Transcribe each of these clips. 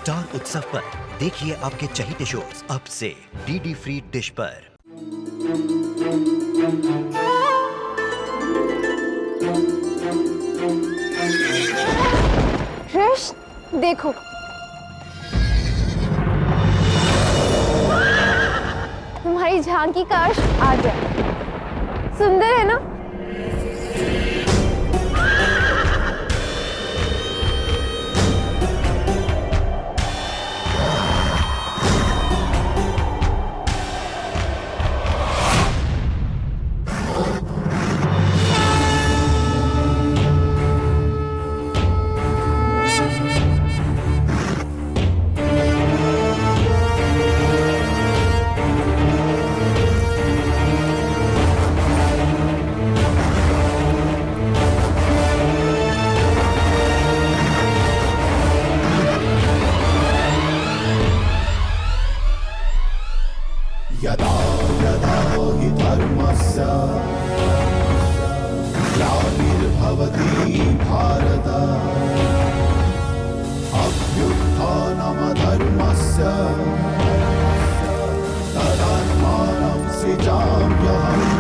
Star उत्सव पर देखिए आपके चहीते शोज अब से डीडी फ्री डिश पर। कृष्ण देखो, तुम्हारी झांकी का अर्श आ गया। सुंदर है ना? यदा यदा हि धर्मस्य ग्लानिर्भवति भारत अभ्युत्थानमधर्मस्य तदात्मानं सृजाम्यहम्।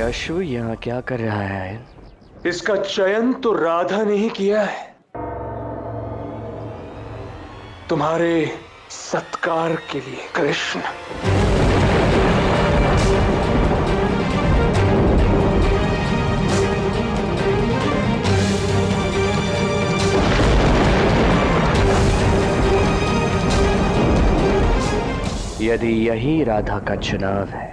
अश्व यहाँ क्या कर रहा है? इसका चयन तो राधा ने ही किया है। तुम्हारे सत्कार के लिए कृष्ण। यदि यही राधा का चुनाव है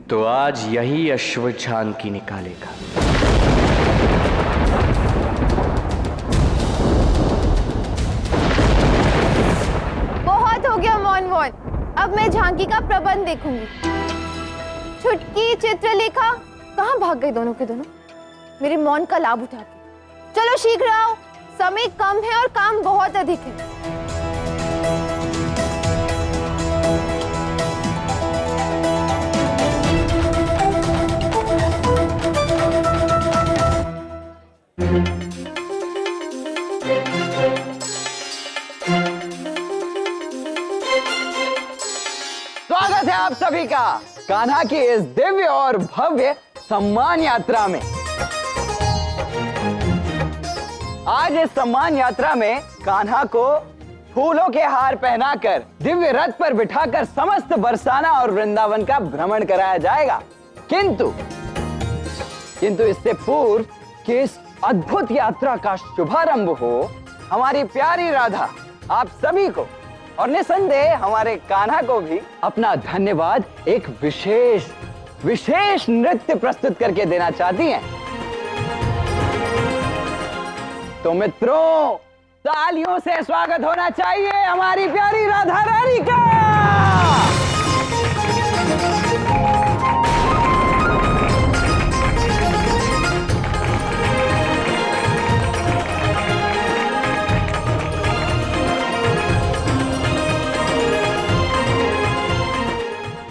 तो आज यही अश्व झांकी निकालेगा। बहुत हो गया मौन मौन, अब मैं झांकी का प्रबंध देखूंगी। छुटकी, चित्रलेखा कहाँ भाग गए दोनों के दोनों? मेरे मौन का लाभ उठाते। चलो शीघ्र आओ, समय कम है और काम बहुत अधिक है। स्वागत है आप सभी का कान्हा की इस दिव्य और भव्य सम्मान यात्रा में। आज इस सम्मान यात्रा में कान्हा को फूलों के हार पहनाकर दिव्य रथ पर बिठाकर समस्त बरसाना और वृंदावन का भ्रमण कराया जाएगा। किंतु इससे पूर्व कि इस अद्भुत यात्रा का शुभारंभ हो, हमारी प्यारी राधा आप सभी को और निसंदेह हमारे कान्हा को भी अपना धन्यवाद एक विशेष नृत्य प्रस्तुत करके देना चाहती हैं। तो मित्रों, तालियों से स्वागत होना चाहिए हमारी प्यारी राधा रानी का।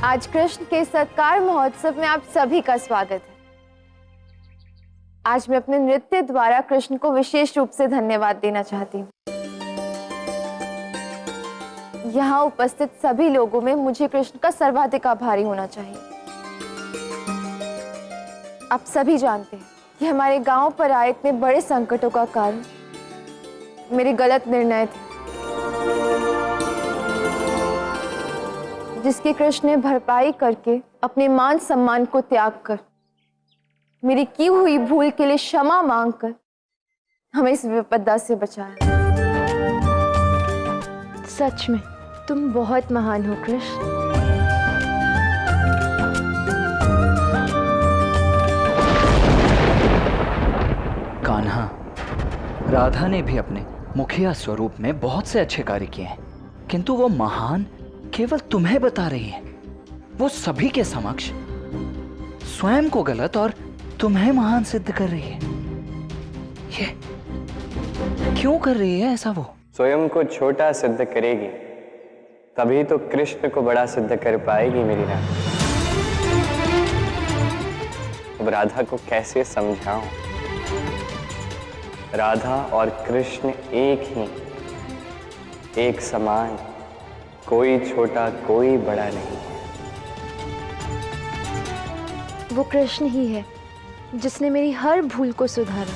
आज कृष्ण के सत्कार महोत्सव में आप सभी का स्वागत है। आज मैं अपने नृत्य द्वारा कृष्ण को विशेष रूप से धन्यवाद देना चाहती हूँ। यहाँ उपस्थित सभी लोगों में मुझे कृष्ण का सर्वाधिक आभारी होना चाहिए। आप सभी जानते हैं कि हमारे गांव पर आए इतने बड़े संकटों का कारण मेरे गलत निर्णय थे, जिसकी कृष्ण ने भरपाई करके अपने मान सम्मान को त्याग कर, मेरी की हुई भूल के लिए क्षमा मांगकर हमें इस विपदा से बचाया। सच में तुम बहुत महान हो कृष्ण। कान्हा, राधा ने भी अपने मुखिया स्वरूप में बहुत से अच्छे कार्य किए हैं, किंतु वो महान केवल तुम्हें बता रही है। वो सभी के समक्ष स्वयं को गलत और तुम्हें महान सिद्ध कर रही है। ये क्यों कर रही है ऐसा वो? स्वयं को छोटा सिद्ध करेगी तभी तो कृष्ण को बड़ा सिद्ध कर पाएगी मेरी राधा। अब राधा को कैसे समझाऊं? राधा और कृष्ण एक ही, एक समान, कोई छोटा कोई बड़ा नहीं है। वो कृष्ण ही है जिसने मेरी हर भूल को सुधारा।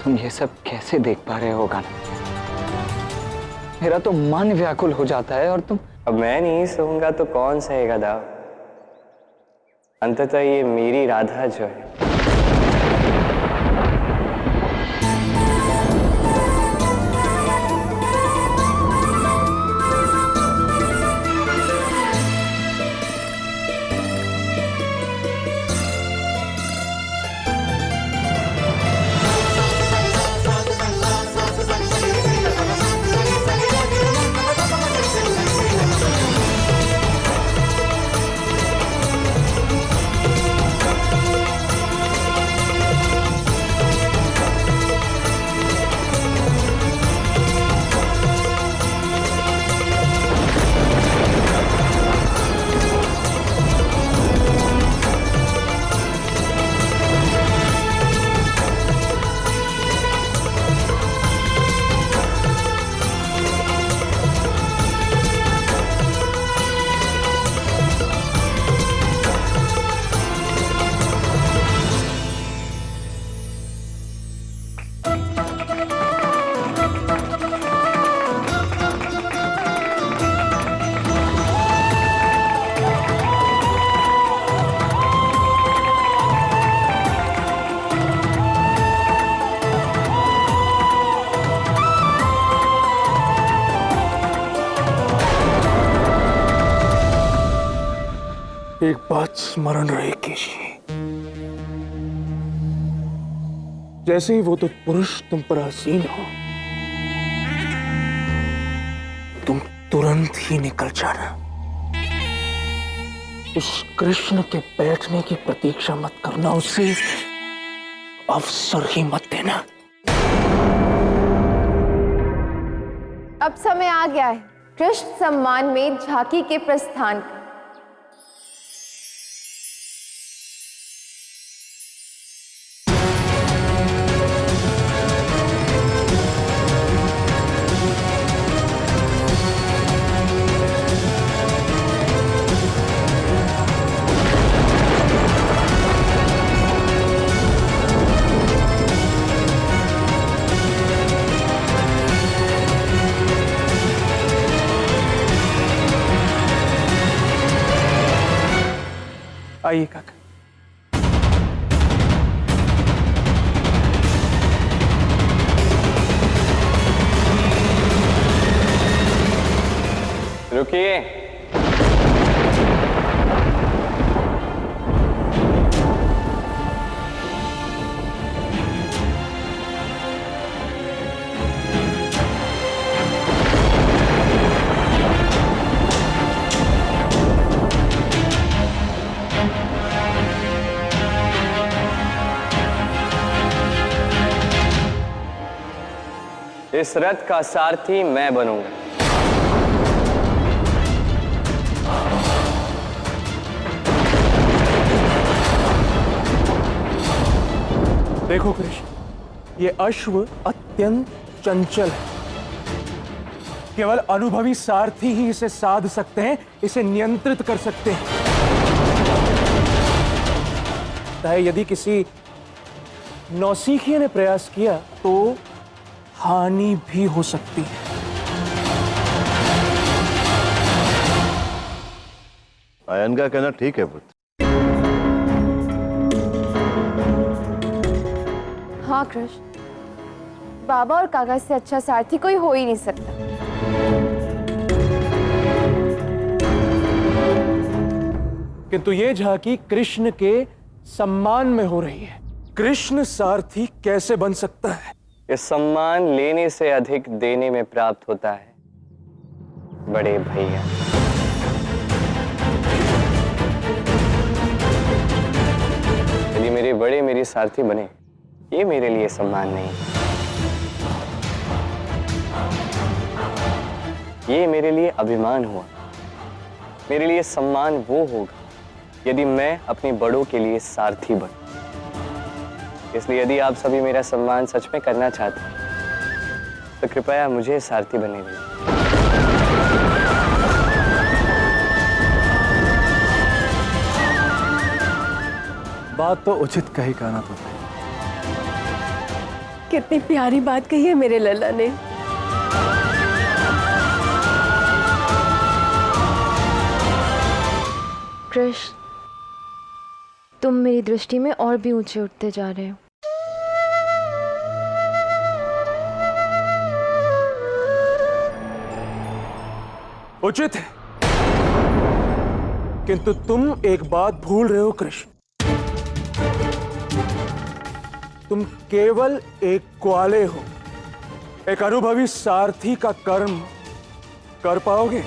तुम ये सब कैसे देख पा रहे हो गाना? मेरा तो मन व्याकुल हो जाता है और तुम। अब मैं नहीं सहूंगा तो कौन सहेगा दाव? अंततः ये मेरी राधा जो है एक बात स्मरण रहे केशी, जैसे ही वो तो पुरुष तुम पर आसीन हो, तुम तुरंत ही निकल जाना। उस कृष्ण के बैठने की प्रतीक्षा मत करना, उसे अवसर ही मत देना। अब समय आ गया है कृष्ण सम्मान में झांकी के प्रस्थान का। आइए काका। रुकिए। इस रथ का सारथी मैं बनूंगा। देखो कृष्ण, ये अश्व अत्यंत चंचल है। केवल अनुभवी सारथी ही इसे साध सकते हैं, इसे नियंत्रित कर सकते हैं। यदि किसी नौसिखिए ने प्रयास किया तो हानि भी हो सकती है। आयन का कहना ठीक है पुत्र। हाँ कृष्ण, बाबा और काका से अच्छा सारथी कोई हो ही नहीं सकता। किंतु ये झांकी कृष्ण के सम्मान में हो रही है। कृष्ण सारथी कैसे बन सकता है? इस सम्मान लेने से अधिक देने में प्राप्त होता है बड़े भैया। मेरी सारथी बने, ये मेरे लिए सम्मान नहीं। ये मेरे लिए अभिमान हुआ। मेरे लिए सम्मान वो होगा यदि मैं अपने बड़ों के लिए सारथी बनूं। इसलिए यदि आप सभी मेरा सम्मान सच में करना चाहते हैं तो कृपया मुझे सारथी बनने दीजिए। बात तो उचित कही कान्हा तुमने। कितनी प्यारी बात कही है मेरे लल्ला ने। कृष्ण, तुम मेरी दृष्टि में और भी ऊंचे उठते जा रहे हो। उचित है, किंतु तुम एक बात भूल रहे हो कृष्ण। तुम केवल एक ग्वाले हो। एक अनुभवी सारथी का कर्म कर पाओगे?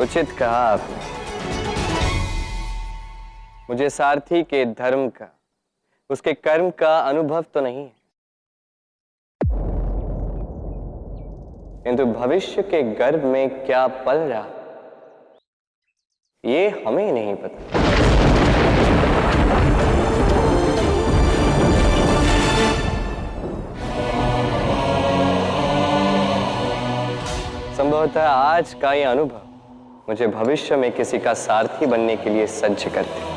उचित कहा आपने। मुझे सारथी के धर्म का, उसके कर्म का अनुभव तो नहीं है, किंतु भविष्य के गर्भ में क्या पल रहा ये हमें नहीं पता। संभवतः आज का ये अनुभव मुझे भविष्य में किसी का सारथी बनने के लिए सज्ज करते।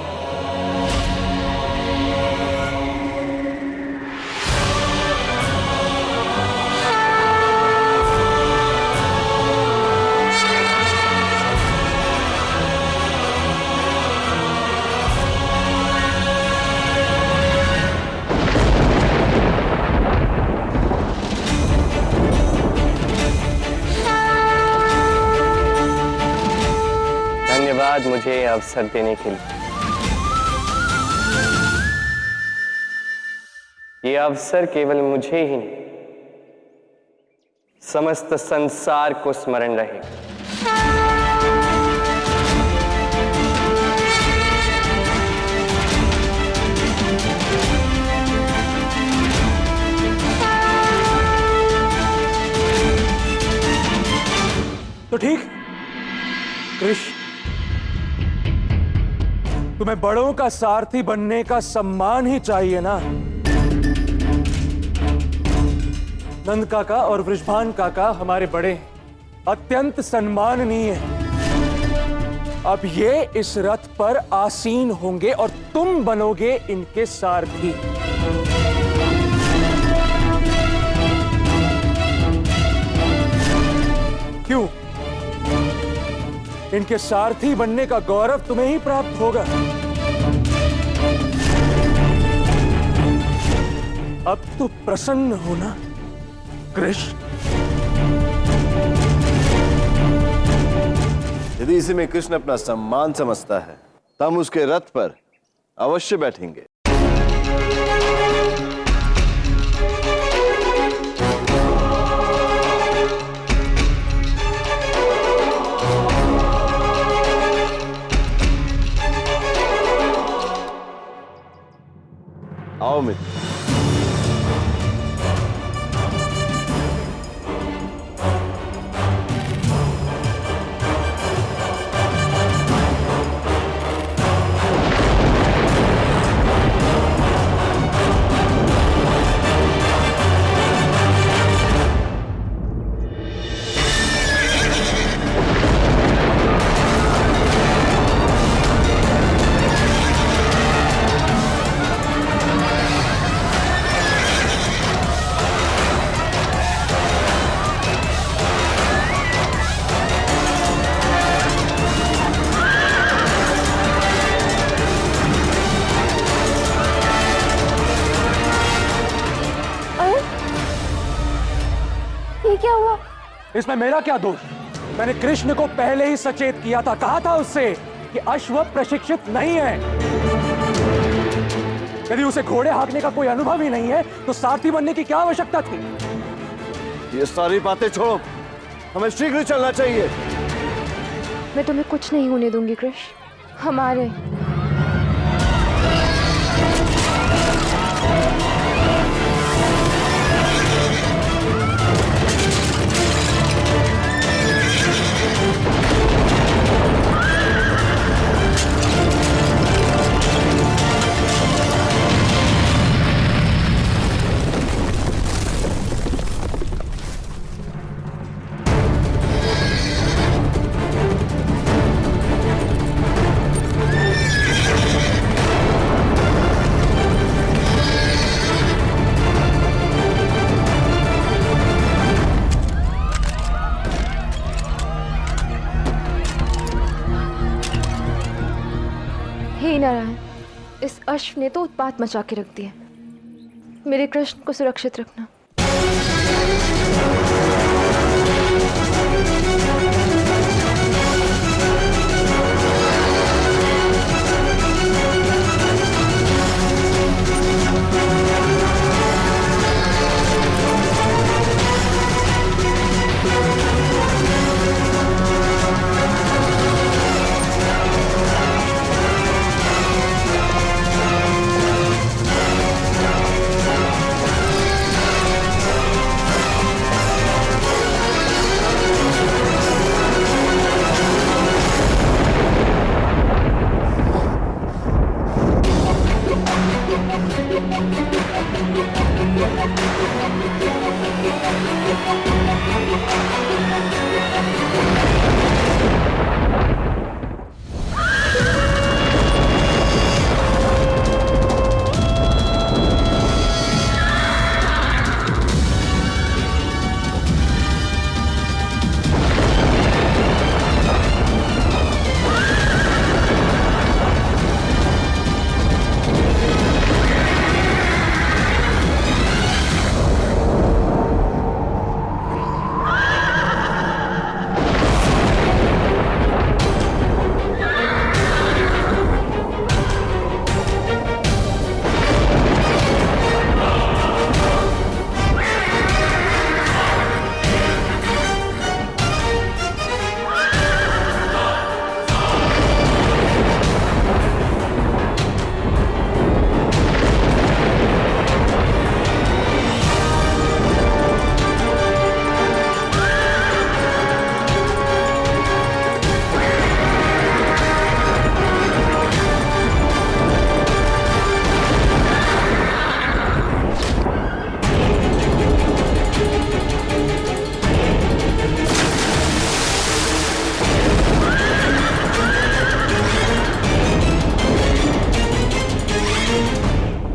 धन्यवाद मुझे ये अवसर देने के लिए। ये अवसर केवल मुझे ही नहीं, समस्त संसार को स्मरण रहेगा। तो ठीक कृष्ण, तुम्हें बड़ों का सारथी बनने का सम्मान ही चाहिए ना। नंद काका और वृषभान काका हमारे बड़े हैं, अत्यंत सम्माननीय हैं। अब ये इस रथ पर आसीन होंगे और तुम बनोगे इनके सारथी। क्यों? इनके सारथी बनने का गौरव तुम्हें ही प्राप्त होगा। अब तो प्रसन्न हो ना कृष्ण? यदि इसी में कृष्ण अपना सम्मान समझता है तो हम उसके रथ पर अवश्य बैठेंगे। आओ मित्र। इसमें मेरा क्या दोष? मैंने कृष्ण को पहले ही सचेत किया था, कहा था उससे कि अश्व प्रशिक्षित नहीं है। यदि उसे घोड़े हाँकने का कोई अनुभव ही नहीं है तो सारथी बनने की क्या आवश्यकता थी? ये सारी बातें छोड़ो, हमें शीघ्र चलना चाहिए। मैं तुम्हें कुछ नहीं होने दूंगी कृष्ण। हमारे हे नारायण, इस अश्व ने तो उत्पात मचा के रख दिया। मेरे कृष्ण को सुरक्षित रखना।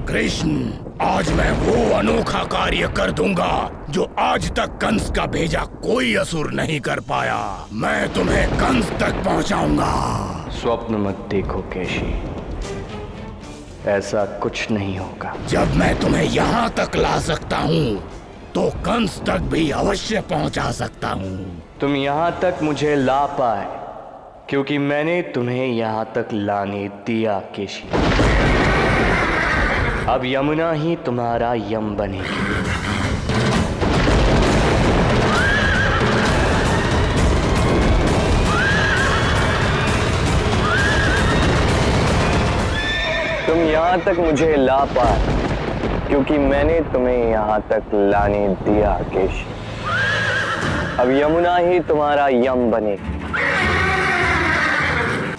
कृष्ण, आज मैं वो अनोखा कार्य कर दूंगा जो आज तक कंस का भेजा कोई असुर नहीं कर पाया। मैं तुम्हें कंस तक पहुंचाऊंगा। स्वप्न मत देखो केशी, ऐसा कुछ नहीं होगा। जब मैं तुम्हें यहाँ तक ला सकता हूँ तो कंस तक भी अवश्य पहुँचा सकता हूँ। तुम यहाँ तक मुझे ला पाए क्योंकि मैंने तुम्हें यहाँ तक लाने दिया केशी। अब यमुना ही तुम्हारा यम बनेगी। तुम यहाँ तक मुझे ला पाए क्योंकि मैंने तुम्हें यहाँ तक लाने दिया केशी। अब यमुना ही तुम्हारा यम बनेगी,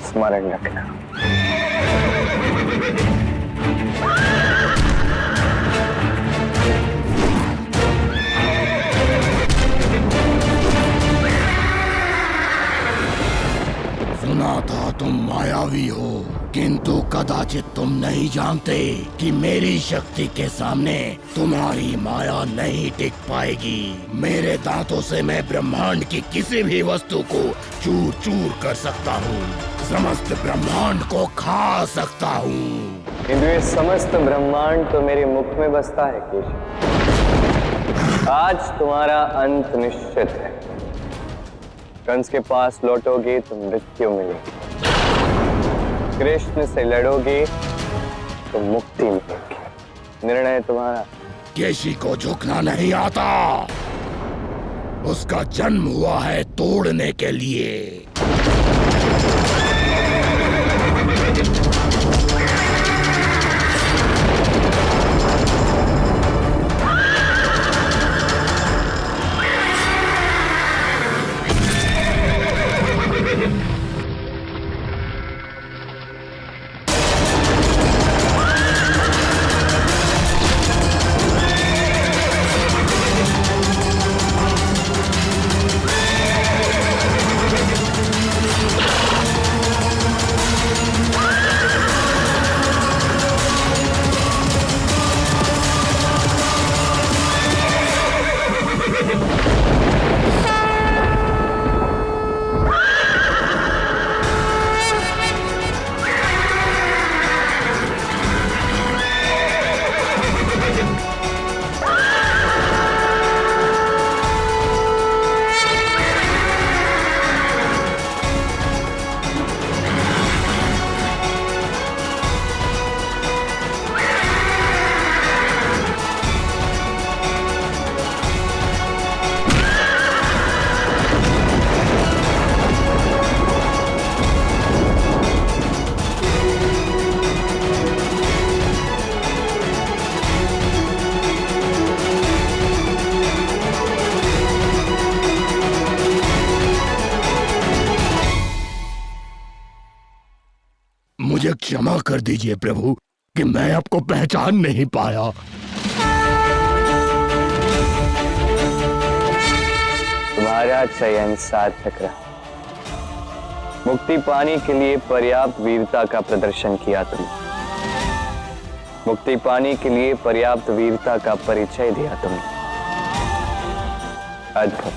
स्मरण रखना। सुना था तुम मायावी हो, किंतु कदाचित तुम नहीं जानते कि मेरी शक्ति के सामने तुम्हारी माया नहीं टिक पाएगी। मेरे दांतों से मैं ब्रह्मांड की किसी भी वस्तु को चूर चूर कर सकता हूँ, समस्त ब्रह्मांड को खा सकता हूँ। किंतु ये समस्त ब्रह्मांड तो मेरे मुख में बसता है केशव। आज तुम्हारा अंत निश्चित है। कंस के पास लौटोगे तो मृत्यु मिलेगी, कृष्ण से लड़ोगे तो मुक्ति मिलेगी। निर्णय तुम्हारा। केशी को झुकना नहीं आता, उसका जन्म हुआ है तोड़ने के लिए। मुझे क्षमा कर दीजिए प्रभु कि मैं आपको पहचान नहीं पाया। तुम्हारा चयन सार्थक रहा। मुक्ति पाने के लिए पर्याप्त वीरता का प्रदर्शन किया तुमने। मुक्ति पाने के लिए पर्याप्त वीरता का परिचय दिया तुमने। अद्भुत।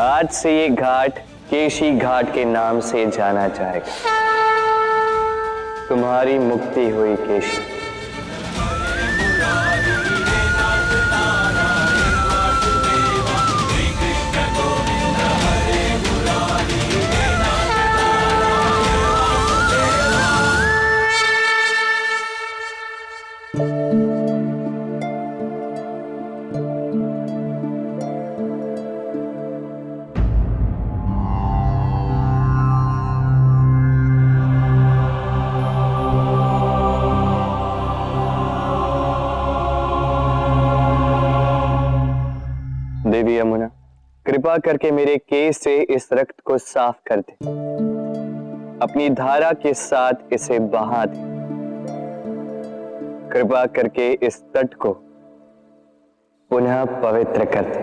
आज से ये घाट केशी घाट के नाम से जाना जाएगा। तुम्हारी मुक्ति हुई केशी। देवी यमुना, कृपा करके मेरे केस से इस रक्त को साफ कर दे। अपनी धारा के साथ इसे बहा दे। कृपा करके इस तट को पुनः पवित्र कर दे।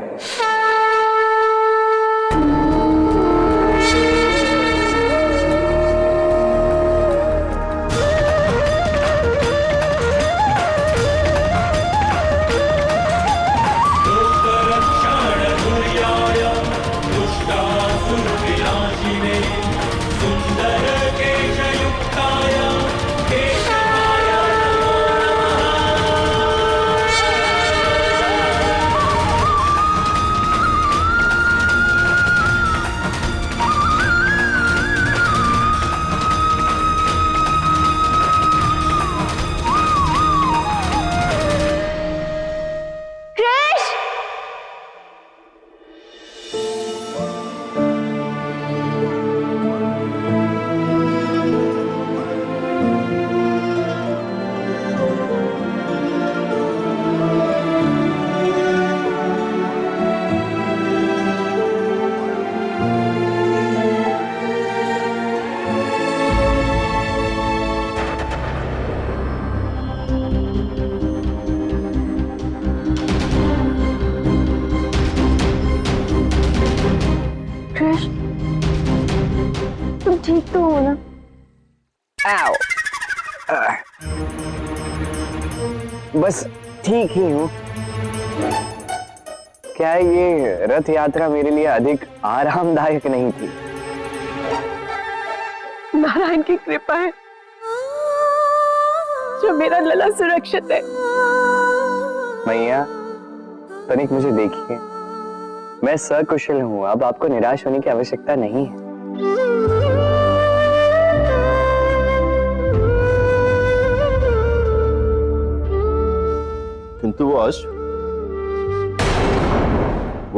ठीक तो हो ना? आओ। बस ठीक ही हूँ। क्या ये रथ यात्रा मेरे लिए अधिक आरामदायक नहीं थी? नारायण की कृपा है जो मेरा लला सुरक्षित है। मैया, तनिक मुझे देखिए। मैं सकुशल हूं, अब आपको निराश होने की आवश्यकता नहीं है। किंतु वो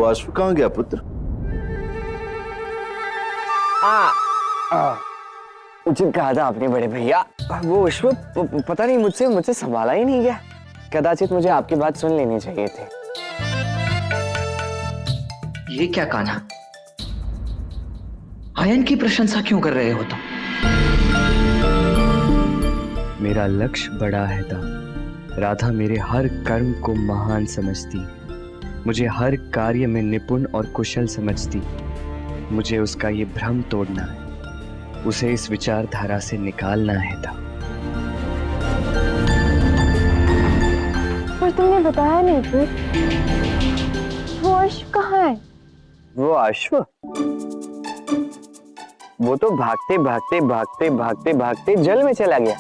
अश्व कहाँ गया पुत्र? उचित कहा था आपने बड़े भैया। वो अश्व पता नहीं मुझसे संभाला ही नहीं गया। कदाचित मुझे आपकी बात सुन लेनी चाहिए थी। ये क्या कान्हा, आयन की प्रशंसा क्यों कर रहे हो तुम? मेरा लक्ष्य बड़ा है था। राधा मेरे हर कर्म को महान समझती, मुझे हर कार्य में निपुण और कुशल समझती। मुझे उसका ये भ्रम तोड़ना है, उसे इस विचारधारा से निकालना है था। पर तुमने बताया नहीं फिर, वो अश्व कहाँ है? वो अश्व, वो तो भागते भागते भागते भागते भागते जल में चला गया।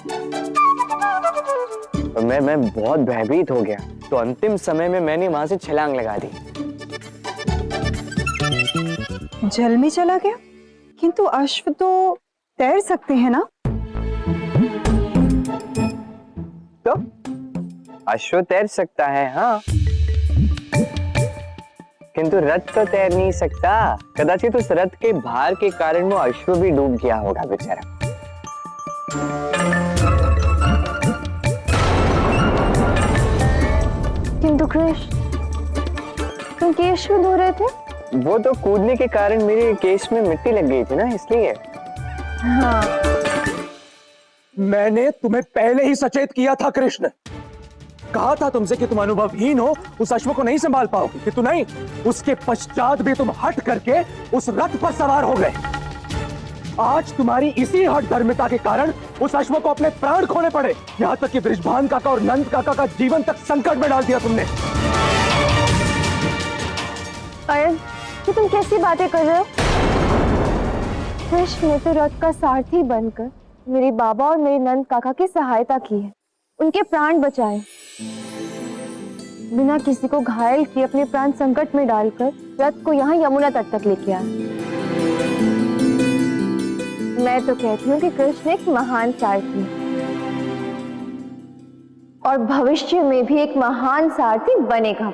और मैं बहुत भयभीत हो गया, तो अंतिम समय में मैंने वहां से छलांग लगा दी। जल में चला गया? किंतु अश्व तो तैर सकते हैं ना? तो अश्व तैर सकता है, हाँ, किंतु रथ तो तैर नहीं सकता। कदाचित उस रथ के भार के कारण वो अश्व भी डूब गया होगा बेचारा। किंतु कृष्ण, तुम केश क्यों धो रहे थे? वो तो कूदने के कारण मेरे केश में मिट्टी लग गई थी ना, इसलिए। हाँ, मैंने तुम्हें पहले ही सचेत किया था कृष्ण। कहा था तुमसे कि तुम अनुभवहीन हो, उस अश्व को नहीं संभाल पाओगे, किंतु नहीं, उसके पश्चात भी तुम हट करके उस रथ पर सवार हो गए। आज तुम्हारी इसी हठ धर्मिता के कारण उस अश्व को अपने प्राण खोने पड़े। यहाँ तक कि बृषभान काका और नंद काका का जीवन तक संकट में डाल दिया तुमने। आयन, ये तुम कैसी बातें कर रहे हो? कृष्ण ने तो रथ का सारथी बनकर मेरे बाबा और मेरे नंद काका की सहायता की है, उनके प्राण बचाए। बिना किसी को घायल किए अपने प्राण संकट में डालकर रथ को यहाँ यमुना तट तक लेके आए। मैं तो कहती हूँ कि कृष्ण एक महान सारथी और भविष्य में भी एक महान सारथी बनेगा।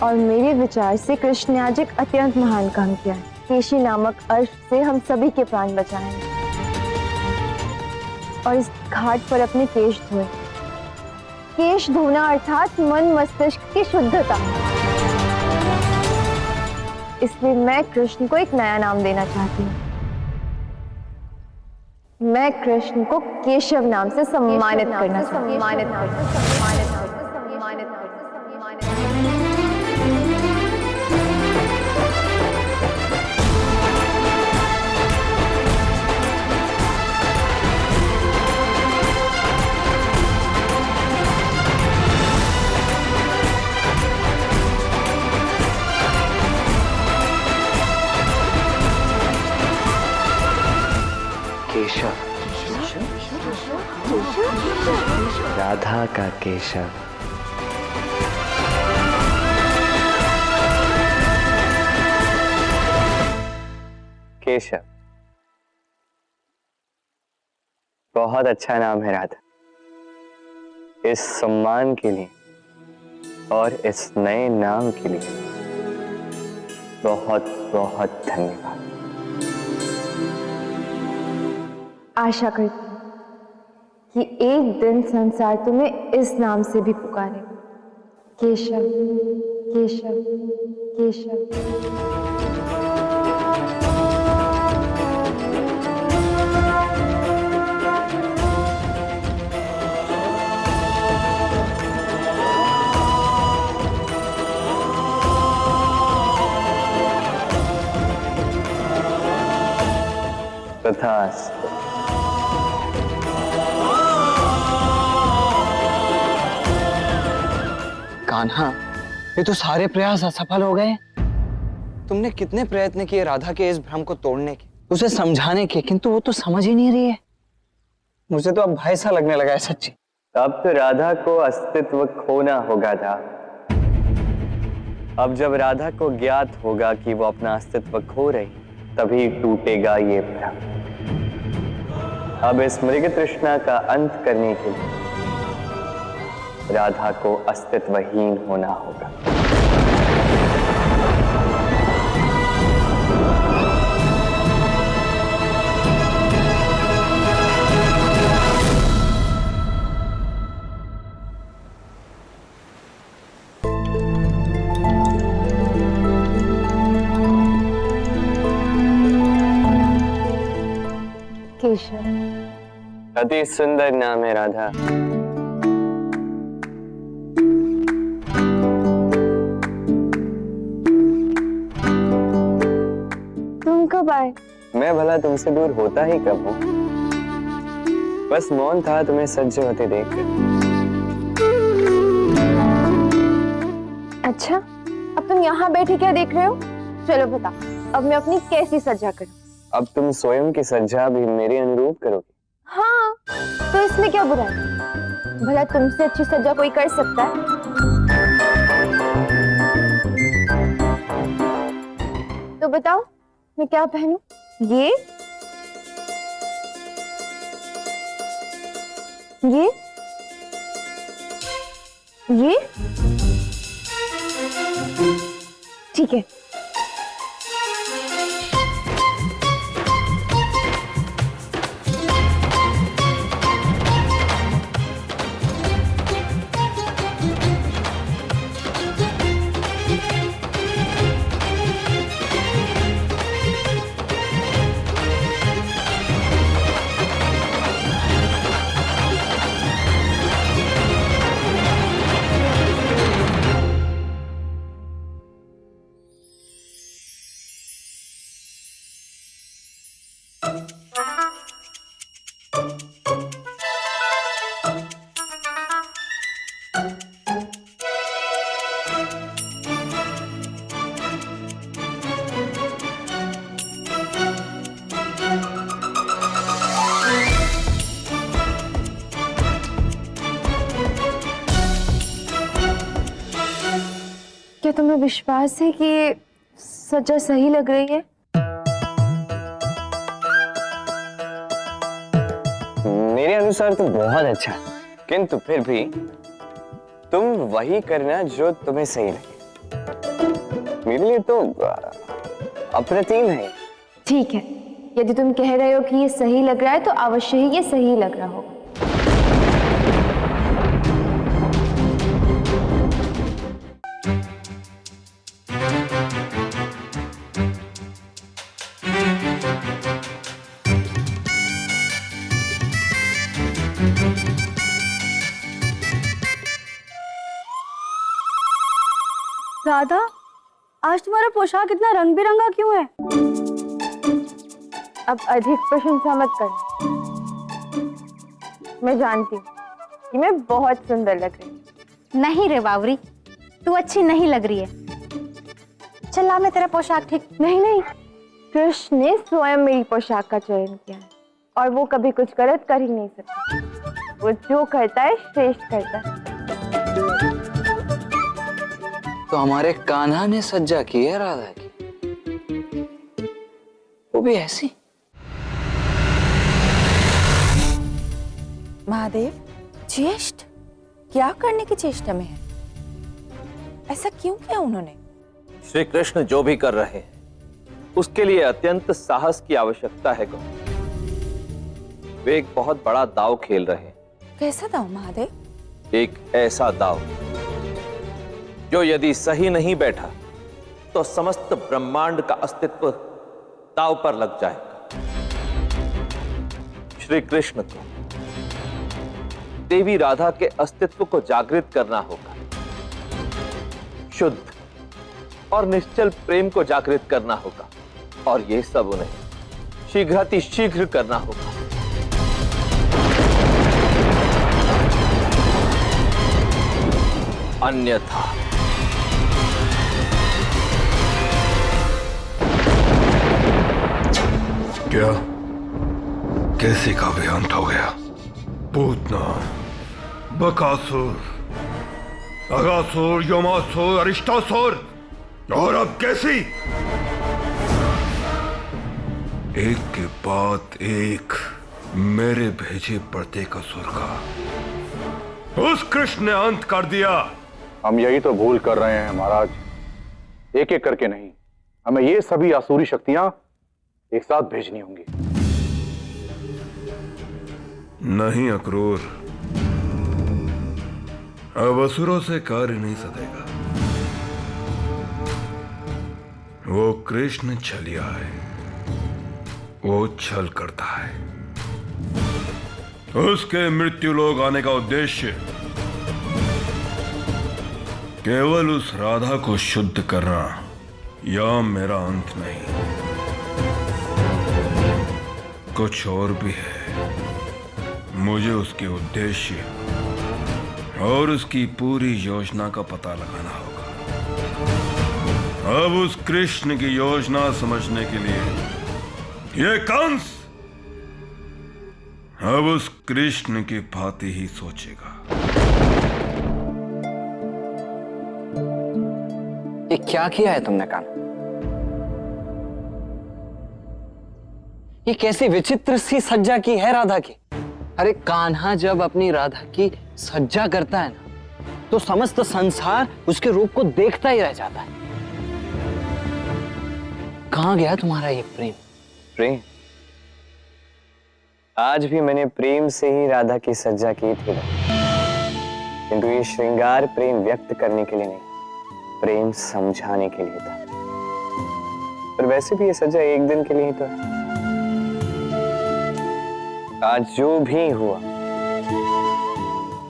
और मेरे विचार से कृष्ण ने आज एक अत्यंत महान काम किया है। केशी नामक अश्व से हम सभी के प्राण बचाए और इस घाट पर अपने केश धोए। केश धोना अर्थात मन मस्तिष्क की शुद्धता। इसलिए मैं कृष्ण को एक नया नाम देना चाहती हूँ। मैं कृष्ण को केशव नाम से सम्मानित करना चाहती हूँ। केशव, राधा का केशव। केशव बहुत अच्छा नाम है राधा। इस सम्मान के लिए और इस नए नाम के लिए बहुत बहुत धन्यवाद। आशा करती हूँ कि एक दिन संसार तुम्हें इस नाम से भी पुकारे, केशव, केशव, केशव। तथास्तु। कान्हा, ये तो सारे प्रयास असफल हो गए। तुमने कितने प्रयत्न किए राधा के इस भ्रम को तोड़ने के, उसे समझाने के, किंतु वो तो समझ ही नहीं रही है। मुझे तो अब भय सा लगने लगा है सच्ची। अब तो राधा को अस्तित्व खोना होगा था। अब जब राधा को ज्ञात होगा कि वो अपना अस्तित्व खो रही, तभी टूटेगा ये भ्रम। अब इस मृग तृष्णा का अंत करने के लिए राधा को अस्तित्वहीन होना होगा। केशव। अति सुंदर नाम है राधा। तुम कब आए? मैं भला तुमसे दूर होता ही कब हूं? बस मौन था तुम्हें सज होते देखकर। अच्छा, अब तुम यहाँ बैठे क्या देख रहे हो? चलो बता, अब मैं अपनी कैसी सज्जा करूं? अब तुम स्वयं की सज्जा भी मेरे अनुरूप करोगे। हाँ, तो इसमें क्या बुरा है? भला तुमसे अच्छी सज्जा कोई कर सकता है? तो बताओ, मैं क्या पहनूं? ये ठीक है। क्या तुम्हें विश्वास है कि ये सज्जा सही लग रही है? मेरे अनुसार तो बहुत अच्छा है, किंतु फिर भी तुम वही करना जो तुम्हें सही लगे। मेरे लिए तो अप्रतिम है। ठीक है, यदि तुम कह रहे हो कि ये सही लग रहा है तो अवश्य ही ये सही लग रहा होगा। राधा, आज तुम्हारा पोशाक इतना रंग बिरंगा क्यों है? अब अधिक प्रशंसा मत करना। मैं जानती हूँ कि मैं बहुत सुंदर लग रही हूँ। नहीं रे बावरी, तू अच्छी नहीं लग रही है। चल मैं तेरा पोशाक ठीक। नहीं, कृष्ण ने स्वयं मेरी पोशाक का चयन किया है और वो कभी कुछ गलत कर ही नहीं सकता। वो जो करता है श्रेष्ठ करता है। तो हमारे कान्हा ने सज्जा की है राधा की, वो भी ऐसी। महादेव, ज्येष्ठ क्या करने की चेष्टा में है? ऐसा क्यों किया उन्होंने? श्री कृष्ण जो भी कर रहे हैं उसके लिए अत्यंत साहस की आवश्यकता है गौ। वे एक बहुत बड़ा दांव खेल रहे हैं। कैसा दांव महादेव? एक ऐसा दांव जो यदि सही नहीं बैठा तो समस्त ब्रह्मांड का अस्तित्व दांव पर लग जाएगा। श्री कृष्ण को देवी राधा के अस्तित्व को जागृत करना होगा, शुद्ध और निश्चल प्रेम को जागृत करना होगा, और ये सब उन्हें शीघ्रातिशीघ्र करना होगा। अन्यथा क्या कैसी का भी अंत हो गया? पूतना, बकासुर, अगासुर, योमासुर, अरिष्टासुर और अब कैसी? एक के बाद एक मेरे भेजे प्रत्येकासुर का उस कृष्ण ने अंत कर दिया। हम यही तो भूल कर रहे हैं महाराज, एक एक करके नहीं, हमें ये सभी आसुरी शक्तियां एक साथ भेजनी होंगी। नहीं अक्रूर, अब असुरों से कार्य नहीं सदेगा। वो कृष्ण छलिया है, वो छल करता है। उसके मृत्यु लोक आने का उद्देश्य केवल उस राधा को शुद्ध करना या मेरा अंत नहीं, कुछ और भी है। मुझे उसके उद्देश्य और उसकी पूरी योजना का पता लगाना होगा। अब उस कृष्ण की योजना समझने के लिए ये कंस अब उस कृष्ण की भांति ही सोचेगा। ये क्या किया है तुमने कान्हा? ये कैसी विचित्र सी सज्जा की है राधा की। अरे कान्हा जब अपनी राधा की सज्जा करता है ना, तो समस्त संसार उसके रूप को देखता ही रह जाता है। कहां गया तुम्हारा ये प्रेम? प्रेम? आज भी मैंने प्रेम से ही राधा की सज्जा की थी, किंतु ये श्रृंगार प्रेम व्यक्त करने के लिए नहीं, प्रेम समझाने के लिए था। पर वैसे भी ये सज्जा एक दिन के लिए ही तो है। आज जो भी हुआ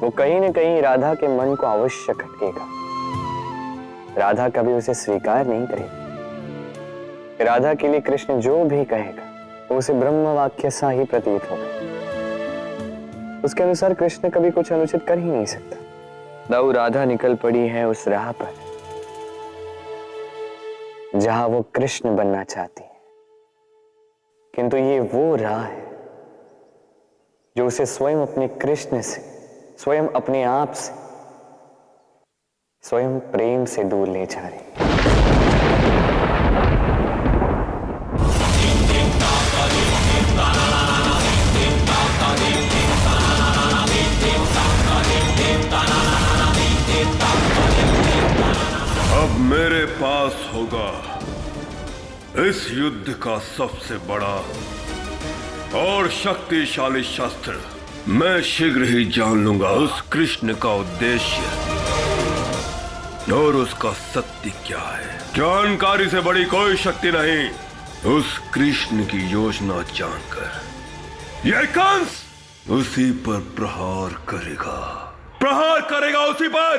वो कहीं न कहीं राधा के मन को अवश्य खटकेगा। राधा कभी उसे स्वीकार नहीं करेगी। राधा के लिए कृष्ण जो भी कहेगा वो उसे ब्रह्म वाक्य सा ही प्रतीत होगा। उसके अनुसार कृष्ण कभी कुछ अनुचित कर ही नहीं सकता। दाऊ राधा निकल पड़ी है उस राह पर जहां वो कृष्ण बनना चाहती है, किंतु ये वो राह है जो उसे स्वयं अपने कृष्ण से, स्वयं अपने आप से, स्वयं प्रेम से दूर ले जा रही है। अब मेरे पास होगा इस युद्ध का सबसे बड़ा और शक्तिशाली शस्त्र। मैं शीघ्र ही जान लूंगा उस कृष्ण का उद्देश्य और उसका सत्य क्या है। जानकारी से बड़ी कोई शक्ति नहीं उस कृष्ण की योजना जानकर। यह कंस उसी पर प्रहार करेगा उसी पर।